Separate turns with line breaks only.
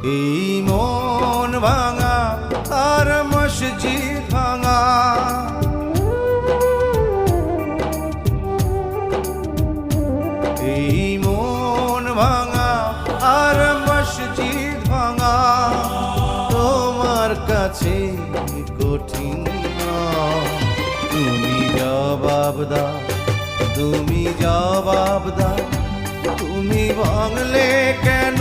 এই মন ভাঙা আর মসজিদ ভাঙা, এই মন ভাঙা আর মসজিদ ভাঙা তোমার কাছে কঠিন নয়। তুমি জবাব দাও, তুমি জবাব দাও, তুমি ভাঙলে কেন